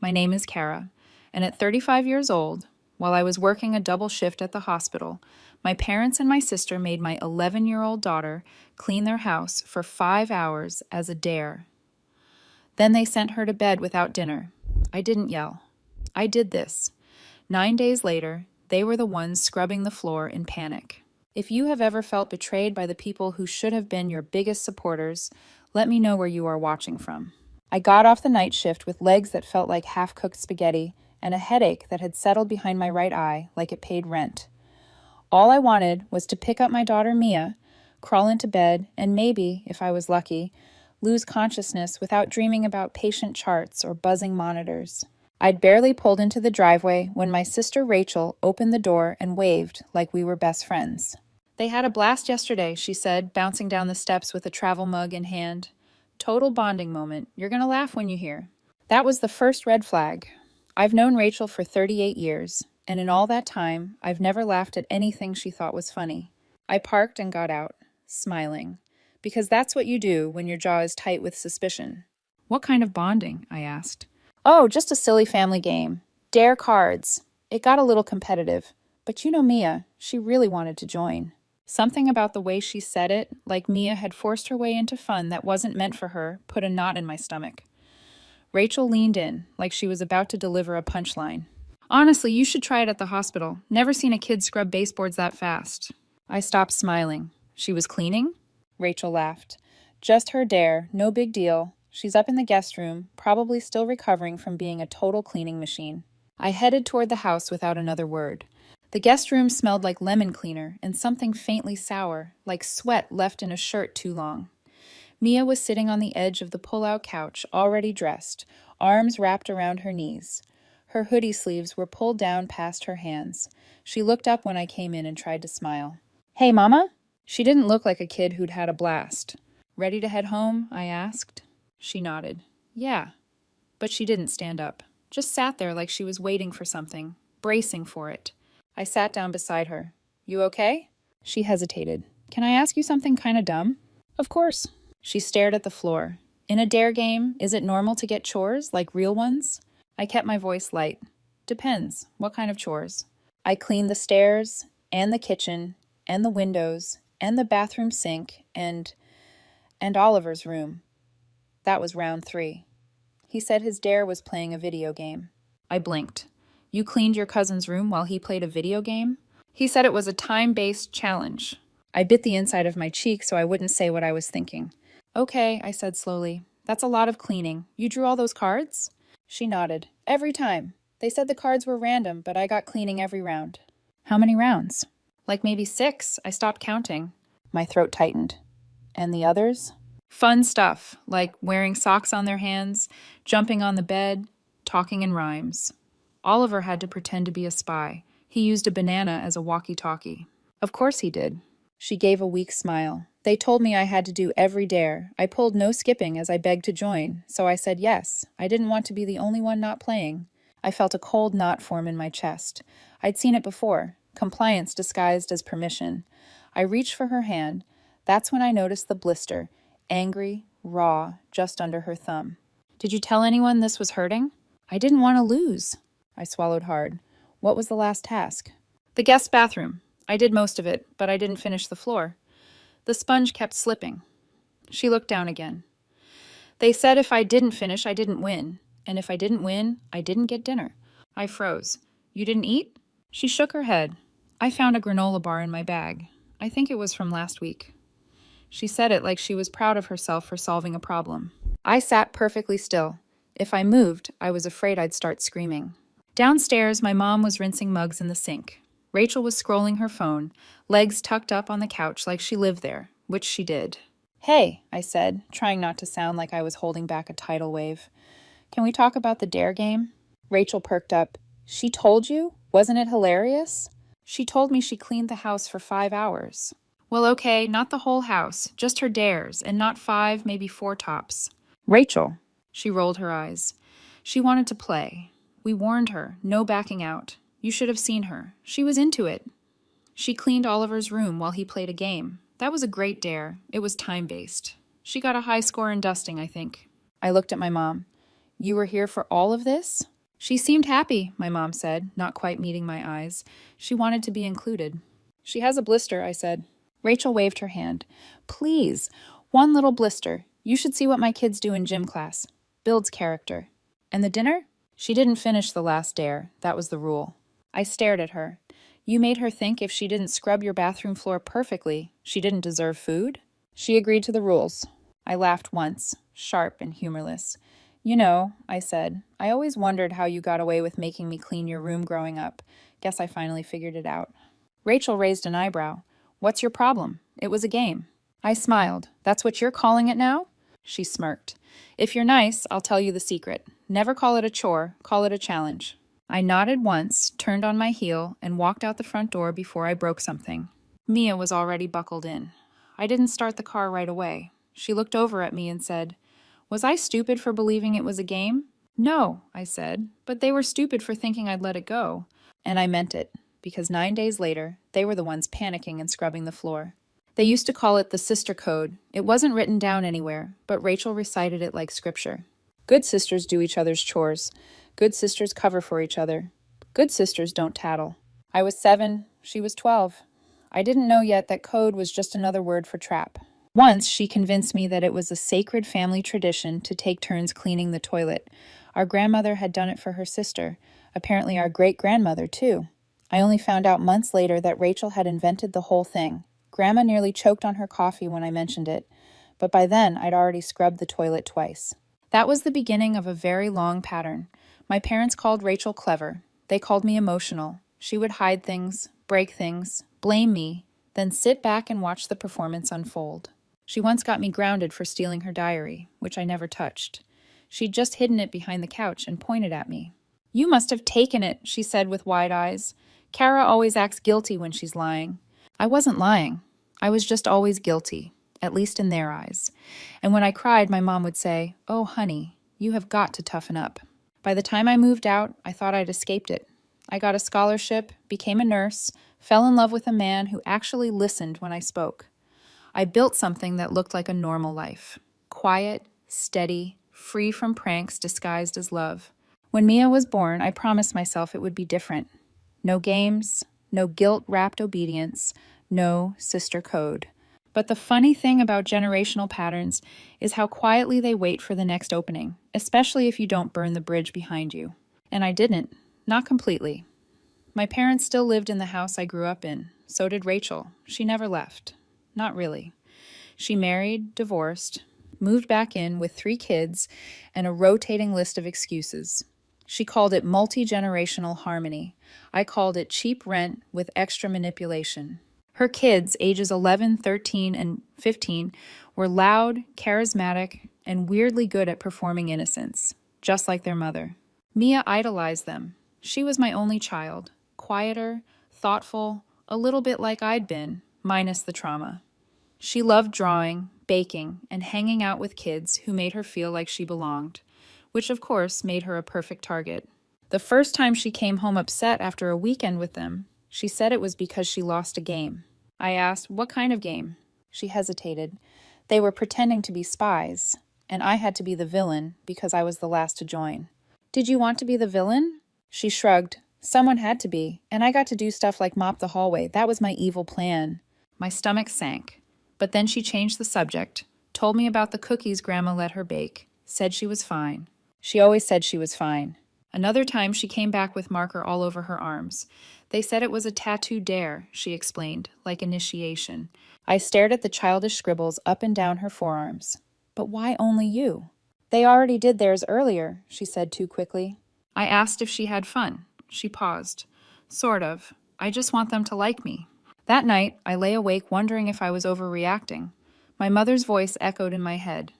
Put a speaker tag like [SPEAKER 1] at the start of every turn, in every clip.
[SPEAKER 1] My name is Kara, and at 35 years old, while I was working a double shift at the hospital, my parents and my sister made my 11-year-old daughter clean their house for 5 hours as a dare. Then they sent her to bed without dinner. I didn't yell. I did this. 9 days later, they were the ones scrubbing the floor in panic. If you have ever felt betrayed by the people who should have been your biggest supporters, let me know where you are watching from. I got off the night shift with legs that felt like half-cooked spaghetti and a headache that had settled behind my right eye like it paid rent. All I wanted was to pick up my daughter Mia, crawl into bed, and maybe, if I was lucky, lose consciousness without dreaming about patient charts or buzzing monitors. I'd barely pulled into the driveway when my sister Rachel opened the door and waved like we were best friends. They had a blast yesterday, she said, bouncing down the steps with a travel mug in hand. Total bonding moment. You're gonna laugh when you hear. That was the first red flag. I've known Rachel for 38 years, and in all that time, I've never laughed at anything she thought was funny. I parked and got out, smiling, because that's what you do when your jaw is tight with suspicion. What kind of bonding? I asked. Oh, just a silly family game. Dare cards. It got a little competitive, but you know Mia, she really wanted to join. Something about the way she said it, like Mia had forced her way into fun that wasn't meant for her, put a knot in my stomach. Rachel leaned in, like she was about to deliver a punchline. Honestly, you should try it at the hospital. Never seen a kid scrub baseboards that fast. I stopped smiling. She was cleaning? Rachel laughed. Just her dare, no big deal. She's up in the guest room, probably still recovering from being a total cleaning machine. I headed toward the house without another word. The guest room smelled like lemon cleaner and something faintly sour, like sweat left in a shirt too long. Mia was sitting on the edge of the pull-out couch, already dressed, arms wrapped around her knees. Her hoodie sleeves were pulled down past her hands. She looked up when I came in and tried to smile. Hey, Mama? She didn't look like a kid who'd had a blast. Ready to head home? I asked. She nodded. Yeah. But she didn't stand up. Just sat there like she was waiting for something, bracing for it. I sat down beside her. You okay? She hesitated. Can I ask you something kind of dumb? Of course. She stared at the floor. In a dare game, is it normal to get chores, like real ones? I kept my voice light. Depends. What kind of chores? I cleaned the stairs, and the kitchen, and the windows, and the bathroom sink, and Oliver's room. That was round 3. He said his dare was playing a video game. I blinked. You cleaned your cousin's room while he played a video game? He said it was a time-based challenge. I bit the inside of my cheek so I wouldn't say what I was thinking. Okay, I said slowly. That's a lot of cleaning. You drew all those cards? She nodded. Every time. They said the cards were random, but I got cleaning every round. How many rounds? Like maybe 6. I stopped counting. My throat tightened. And the others? Fun stuff, like wearing socks on their hands, jumping on the bed, talking in rhymes. Oliver had to pretend to be a spy. He used a banana as a walkie-talkie. Of course he did. She gave a weak smile. They told me I had to do every dare. I pulled no skipping as I begged to join, so I said yes. I didn't want to be the only one not playing. I felt a cold knot form in my chest. I'd seen it before, compliance disguised as permission. I reached for her hand. That's when I noticed the blister, angry, raw, just under her thumb. Did you tell anyone this was hurting? I didn't want to lose. I swallowed hard. What was the last task? The guest bathroom. I did most of it, but I didn't finish the floor. The sponge kept slipping. She looked down again. They said if I didn't finish, I didn't win. And if I didn't win, I didn't get dinner. I froze. You didn't eat? She shook her head. I found a granola bar in my bag. I think it was from last week. She said it like she was proud of herself for solving a problem. I sat perfectly still. If I moved, I was afraid I'd start screaming. Downstairs, my mom was rinsing mugs in the sink. Rachel was scrolling her phone, legs tucked up on the couch like she lived there, which she did. Hey, I said, trying not to sound like I was holding back a tidal wave. Can we talk about the dare game? Rachel perked up. She told you? Wasn't it hilarious? She told me she cleaned the house for 5 hours. Well, okay, not the whole house, just her dares, and not 5, maybe 4 tops. Rachel. She rolled her eyes. She wanted to play. We warned her, no backing out. You should have seen her. She was into it. She cleaned Oliver's room while he played a game. That was a great dare. It was time-based. She got a high score in dusting, I think. I looked at my mom. You were here for all of this? She seemed happy, my mom said, not quite meeting my eyes. She wanted to be included. She has a blister, I said. Rachel waved her hand. Please, one little blister. You should see what my kids do in gym class. Builds character. And the dinner? She didn't finish the last dare. That was the rule. I stared at her. You made her think if she didn't scrub your bathroom floor perfectly, she didn't deserve food? She agreed to the rules. I laughed once, sharp and humorless. You know, I said, I always wondered how you got away with making me clean your room growing up. Guess I finally figured it out. Rachel raised an eyebrow. What's your problem? It was a game. I smiled. That's what you're calling it now? She smirked. If you're nice, I'll tell you the secret. Never call it a chore, call it a challenge. I nodded once, turned on my heel, and walked out the front door before I broke something. Mia was already buckled in. I didn't start the car right away. She looked over at me and said, Was I stupid for believing it was a game? No, I said, but they were stupid for thinking I'd let it go. And I meant it, because 9 days later, they were the ones panicking and scrubbing the floor. They used to call it the sister code. It wasn't written down anywhere, but Rachel recited it like scripture. Good sisters do each other's chores. Good sisters cover for each other. Good sisters don't tattle. I was 7, she was 12. I didn't know yet that code was just another word for trap. Once, she convinced me that it was a sacred family tradition to take turns cleaning the toilet. Our grandmother had done it for her sister. Apparently our great-grandmother, too. I only found out months later that Rachel had invented the whole thing. Grandma nearly choked on her coffee when I mentioned it, but by then I'd already scrubbed the toilet twice. That was the beginning of a very long pattern. My parents called Rachel clever. They called me emotional. She would hide things, break things, blame me, then sit back and watch the performance unfold. She once got me grounded for stealing her diary, which I never touched. She'd just hidden it behind the couch and pointed at me. You must have taken it, she said with wide eyes. Kara always acts guilty when she's lying. I wasn't lying. I was just always guilty, at least in their eyes. And when I cried, my mom would say, Oh, honey, you have got to toughen up. By the time I moved out, I thought I'd escaped it. I got a scholarship, became a nurse, fell in love with a man who actually listened when I spoke. I built something that looked like a normal life. Quiet, steady, free from pranks disguised as love. When Mia was born, I promised myself it would be different. No games, no guilt-wrapped obedience, no sister code. But the funny thing about generational patterns is how quietly they wait for the next opening, especially if you don't burn the bridge behind you. And I didn't. Not completely. My parents still lived in the house I grew up in. So did Rachel. She never left. Not really. She married, divorced, moved back in with 3 kids and a rotating list of excuses. She called it multi-generational harmony. I called it cheap rent with extra manipulation. Her kids, ages 11, 13, and 15, were loud, charismatic, and weirdly good at performing innocence, just like their mother. Mia idolized them. She was my only child, quieter, thoughtful, a little bit like I'd been, minus the trauma. She loved drawing, baking, and hanging out with kids who made her feel like she belonged, which of course made her a perfect target. The first time she came home upset after a weekend with them, she said it was because she lost a game. I asked, what kind of game? She hesitated. They were pretending to be spies, and I had to be the villain because I was the last to join. Did you want to be the villain? She shrugged. Someone had to be, and I got to do stuff like mop the hallway. That was my evil plan. My stomach sank. But then she changed the subject, told me about the cookies Grandma let her bake, said she was fine. She always said she was fine. Another time she came back with marker all over her arms. They said it was a tattoo dare, she explained, like initiation. I stared at the childish scribbles up and down her forearms. But why only you? They already did theirs earlier, she said too quickly. I asked if she had fun. She paused. Sort of. I just want them to like me. That night, I lay awake wondering if I was overreacting. My mother's voice echoed in my head.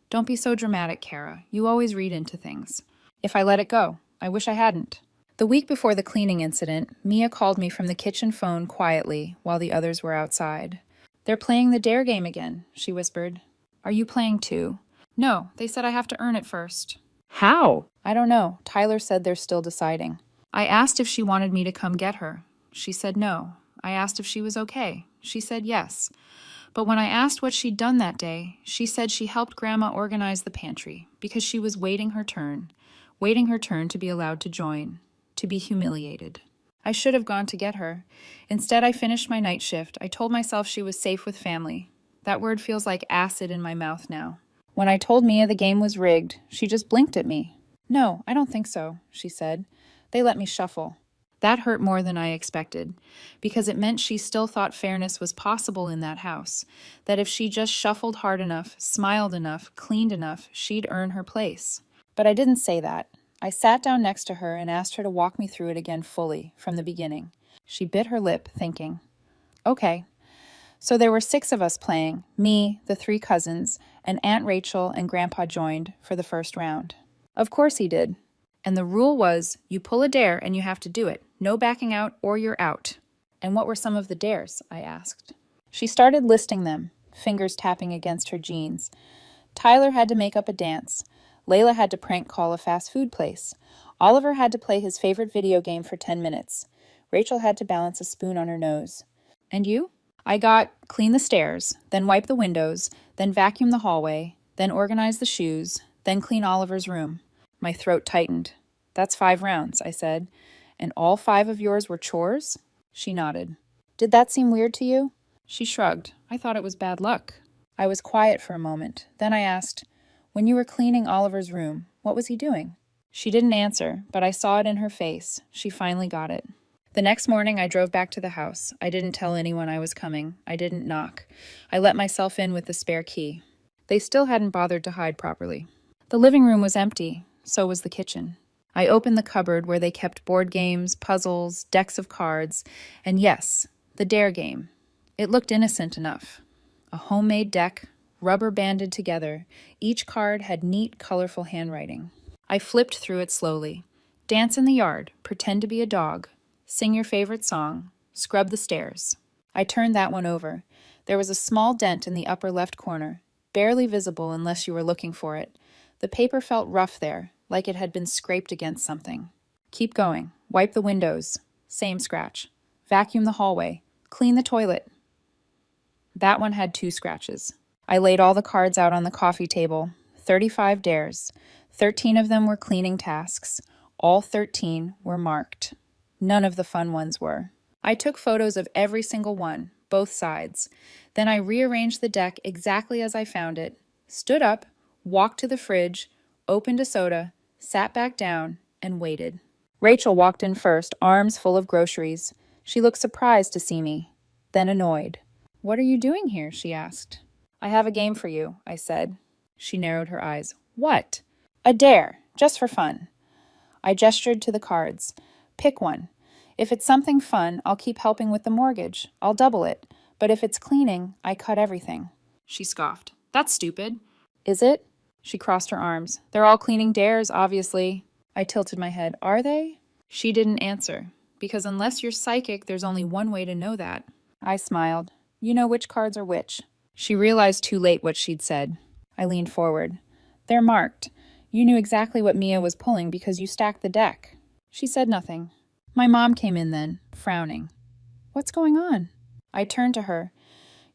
[SPEAKER 1] Don't be so dramatic, Kara. You always read into things. If I let it go, I wish I hadn't. The week before the cleaning incident, Mia called me from the kitchen phone quietly while the others were outside. They're playing the dare game again, she whispered. Are you playing too? No, they said I have to earn it first. How? I don't know. Tyler said they're still deciding. I asked if she wanted me to come get her. She said no. I asked if she was okay. She said yes. But when I asked what she'd done that day, she said she helped Grandma organize the pantry because she was waiting her turn. waiting her turn to be allowed to join, to be humiliated. I should have gone to get her. Instead, I finished my night shift. I told myself she was safe with family. That word feels like acid in my mouth now. When I told Mia the game was rigged, she just blinked at me. "No, I don't think so," she said. "They let me shuffle." That hurt more than I expected, because it meant she still thought fairness was possible in that house, that if she just shuffled hard enough, smiled enough, cleaned enough, she'd earn her place. But I didn't say that. I sat down next to her and asked her to walk me through it again fully, from the beginning. She bit her lip, thinking. Okay. So there were 6 of us playing, me, the 3 cousins, and Aunt Rachel and Grandpa joined for the first round. Of course he did. And the rule was, you pull a dare and you have to do it. No backing out or you're out. And what were some of the dares? I asked. She started listing them, fingers tapping against her jeans. Tyler had to make up a dance. Layla had to prank call a fast food place. Oliver had to play his favorite video game for 10 minutes. Rachel had to balance a spoon on her nose. And you? I got clean the stairs, then wipe the windows, then vacuum the hallway, then organize the shoes, then clean Oliver's room. My throat tightened. That's 5 rounds, I said. And all 5 of yours were chores? She nodded. Did that seem weird to you? She shrugged. I thought it was bad luck. I was quiet for a moment. Then I asked, when you were cleaning Oliver's room, what was he doing? She didn't answer, but I saw it in her face. She finally got it. The next morning, I drove back to the house. I didn't tell anyone I was coming. I didn't knock. I let myself in with the spare key. They still hadn't bothered to hide properly. The living room was empty. So was the kitchen. I opened the cupboard where they kept board games, puzzles, decks of cards, and yes, the dare game. It looked innocent enough. A homemade deck, rubber banded together. Each card had neat, colorful handwriting. I flipped through it slowly. Dance in the yard, pretend to be a dog, sing your favorite song, scrub the stairs. I turned that one over. There was a small dent in the upper left corner, barely visible unless you were looking for it. The paper felt rough there, like it had been scraped against something. Keep going. Wipe the windows. Same scratch. Vacuum the hallway. Clean the toilet. That one had 2 scratches. I laid all the cards out on the coffee table. 35 dares. 13 of them were cleaning tasks. All 13 were marked. None of the fun ones were. I took photos of every single one, both sides. Then I rearranged the deck exactly as I found it, stood up, walked to the fridge, opened a soda, sat back down, and waited. Rachel walked in first, arms full of groceries. She looked surprised to see me, then annoyed. "What are you doing here?" she asked. "I have a game for you," I said. She narrowed her eyes. "What?" "A dare, just for fun." I gestured to the cards. "Pick one. If it's something fun, I'll keep helping with the mortgage. I'll double it. But if it's cleaning, I cut everything." She scoffed. "That's stupid." "Is it?" She crossed her arms. "They're all cleaning dares, obviously." I tilted my head. "Are they?" She didn't answer, because unless you're psychic, there's only one way to know that. I smiled. "You know which cards are which." She realized too late what she'd said. I leaned forward. "They're marked. You knew exactly what Mia was pulling because you stacked the deck." She said nothing. My mom came in then, frowning. "What's going on?" I turned to her.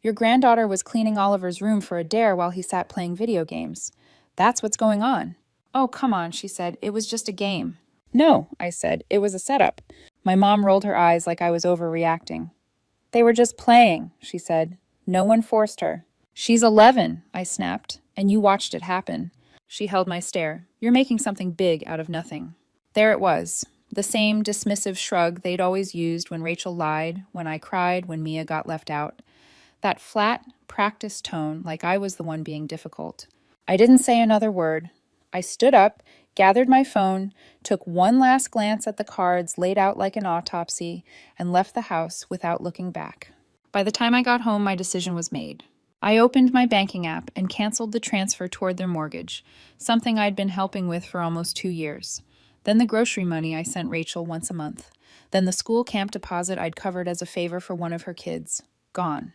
[SPEAKER 1] "Your granddaughter was cleaning Oliver's room for a dare while he sat playing video games. That's what's going on." "Oh, come on," she said. "It was just a game." "No," I said. "It was a setup." My mom rolled her eyes like I was overreacting. "They were just playing," she said. "No one forced her." "She's 11," I snapped, "and you watched it happen." She held my stare. "You're making something big out of nothing." There it was, the same dismissive shrug they'd always used when Rachel lied, when I cried, when Mia got left out. That flat, practiced tone like I was the one being difficult. I didn't say another word. I stood up, gathered my phone, took one last glance at the cards laid out like an autopsy, and left the house without looking back. By the time I got home, my decision was made. I opened my banking app and canceled the transfer toward their mortgage, something I'd been helping with for almost 2 years. Then the grocery money I sent Rachel once a month. Then the school camp deposit I'd covered as a favor for one of her kids. Gone.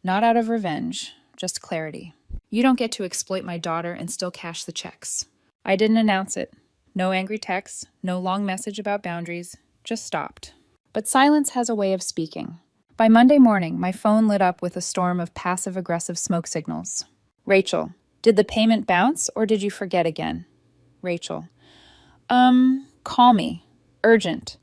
[SPEAKER 1] Not out of revenge, just clarity. You don't get to exploit my daughter and still cash the checks. I didn't announce it. No angry texts, no long message about boundaries, just stopped. But silence has a way of speaking. By Monday morning, my phone lit up with a storm of passive-aggressive smoke signals. "Rachel, did the payment bounce or did you forget again?" Rachel, Call me. Urgent.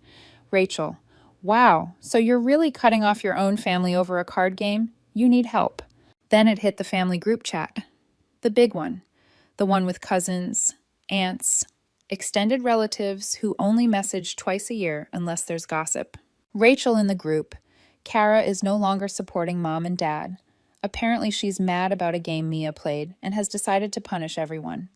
[SPEAKER 1] Rachel. Wow, so you're really cutting off your own family over a card game? You need help. Then it hit the family group chat. The big one. The one with cousins, aunts, extended relatives who only message twice a year unless there's gossip. Rachel in the group. Kara is no longer supporting mom and dad. Apparently she's mad about a game Mia played and has decided to punish everyone.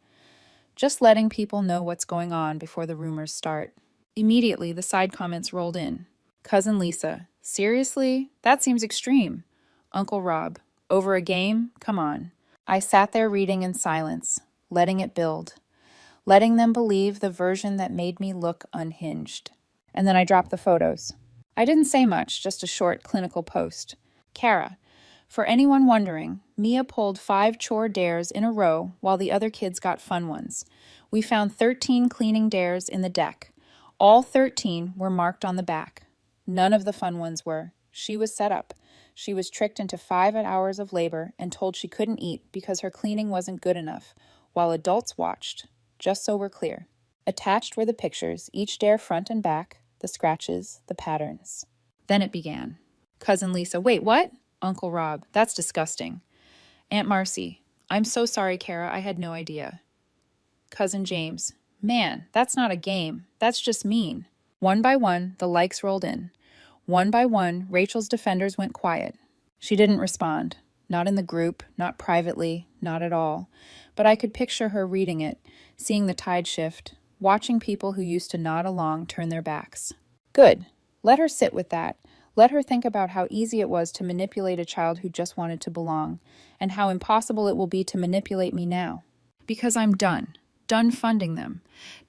[SPEAKER 1] Just letting people know what's going on before the rumors start. Immediately, the side comments rolled in. Cousin Lisa, seriously? That seems extreme. Uncle Rob, over a game? Come on. I sat there reading in silence, letting it build, letting them believe the version that made me look unhinged. And then I dropped the photos. I didn't say much, just a short clinical post. Kara, for anyone wondering, Mia pulled 5 chore dares in a row while the other kids got fun ones. We found 13 cleaning dares in the deck. All 13 were marked on the back. None of the fun ones were. She was set up. She was tricked into 5 hours of labor and told she couldn't eat because her cleaning wasn't good enough, while adults watched. Just so we're clear. Attached were the pictures, each dare front and back, the scratches, the patterns. Then it began. Cousin Lisa, wait, what? Uncle Rob, that's disgusting. Aunt Marcy, I'm so sorry, Kara, I had no idea. Cousin James, man, that's not a game. That's just mean. One by one, the likes rolled in. One by one, Rachel's defenders went quiet. She didn't respond. Not in the group, not privately, not at all. But I could picture her reading it, seeing the tide shift, watching people who used to nod along turn their backs. Good. Let her sit with that. Let her think about how easy it was to manipulate a child who just wanted to belong, and how impossible it will be to manipulate me now. Because I'm done. Done funding them.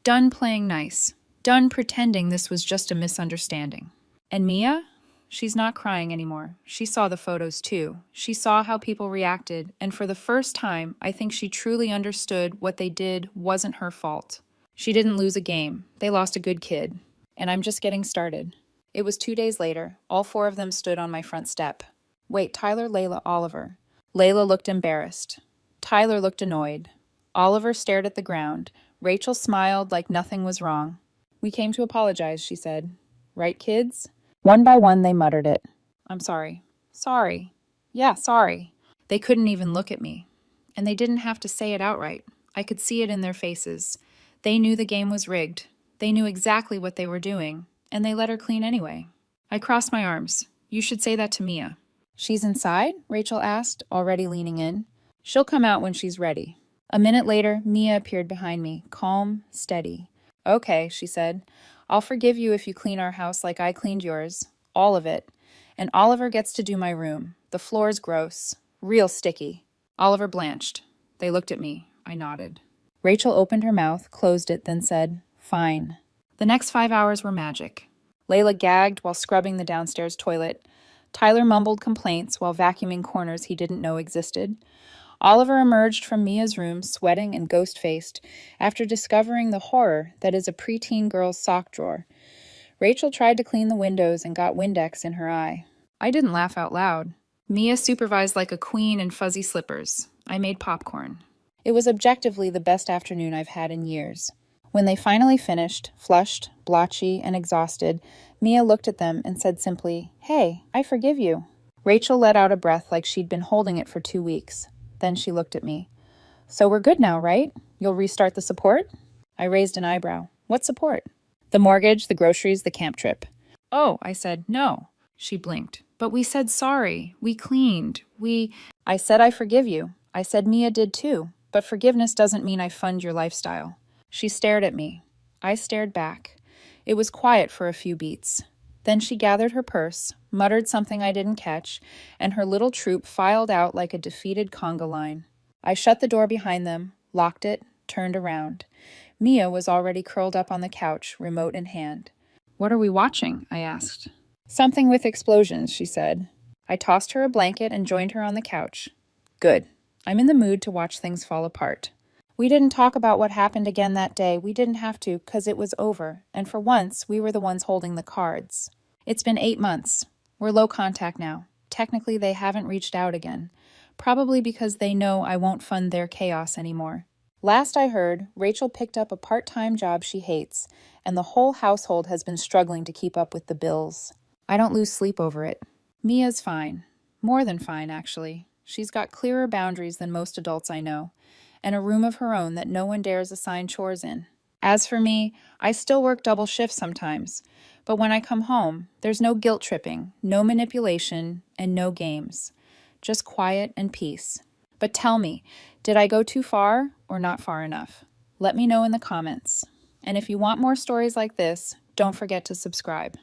[SPEAKER 1] Done playing nice. Done pretending this was just a misunderstanding. And Mia? She's not crying anymore. She saw the photos too. She saw how people reacted, and for the first time, I think she truly understood what they did wasn't her fault. She didn't lose a game. They lost a good kid. And I'm just getting started. It was 2 days later. All 4 of them stood on my front step. Wait, Tyler, Layla, Oliver. Layla looked embarrassed. Tyler looked annoyed. Oliver stared at the ground. Rachel smiled like nothing was wrong. We came to apologize, she said. Right, kids? One by one, they muttered it. I'm sorry. Sorry. Yeah, sorry. They couldn't even look at me. And they didn't have to say it outright. I could see it in their faces. They knew the game was rigged. They knew exactly what they were doing. And they let her clean anyway. I crossed my arms. You should say that to Mia. She's inside? Rachel asked, already leaning in. She'll come out when she's ready. A minute later, Mia appeared behind me, calm, steady. Okay, she said. I'll forgive you if you clean our house like I cleaned yours. All of it. And Oliver gets to do my room. The floor's gross. Real sticky. Oliver blanched. They looked at me. I nodded. Rachel opened her mouth, closed it, then said, Fine. The next 5 hours were magic. Layla gagged while scrubbing the downstairs toilet. Tyler mumbled complaints while vacuuming corners he didn't know existed. Oliver emerged from Mia's room, sweating and ghost-faced, after discovering the horror that is a preteen girl's sock drawer. Rachel tried to clean the windows and got Windex in her eye. I didn't laugh out loud. Mia supervised like a queen in fuzzy slippers. I made popcorn. It was objectively the best afternoon I've had in years. When they finally finished, flushed, blotchy, and exhausted, Mia looked at them and said simply, Hey, I forgive you. Rachel let out a breath like she'd been holding it for 2 weeks. Then she looked at me. So we're good now, right? You'll restart the support? I raised an eyebrow. What support? The mortgage, the groceries, the camp trip. Oh, I said, no. She blinked. But we said sorry. We cleaned. I said I forgive you. I said Mia did too. But forgiveness doesn't mean I fund your lifestyle. She stared at me. I stared back. It was quiet for a few beats. Then she gathered her purse, muttered something I didn't catch, and her little troop filed out like a defeated conga line. I shut the door behind them, locked it, turned around. Mia was already curled up on the couch, remote in hand. What are we watching? I asked. Something with explosions, she said. I tossed her a blanket and joined her on the couch. Good. I'm in the mood to watch things fall apart. We didn't talk about what happened again that day. We didn't have to, 'cause it was over, and for once, we were the ones holding the cards. It's been 8 months. We're low contact now. Technically, they haven't reached out again. Probably because they know I won't fund their chaos anymore. Last I heard, Rachel picked up a part-time job she hates, and the whole household has been struggling to keep up with the bills. I don't lose sleep over it. Mia's fine. More than fine, actually. She's got clearer boundaries than most adults I know, and a room of her own that no one dares assign chores in. As for me, I still work double shifts sometimes, but when I come home, there's no guilt tripping, no manipulation, and no games. Just quiet and peace. But tell me, did I go too far or not far enough? Let me know in the comments. And if you want more stories like this, don't forget to subscribe.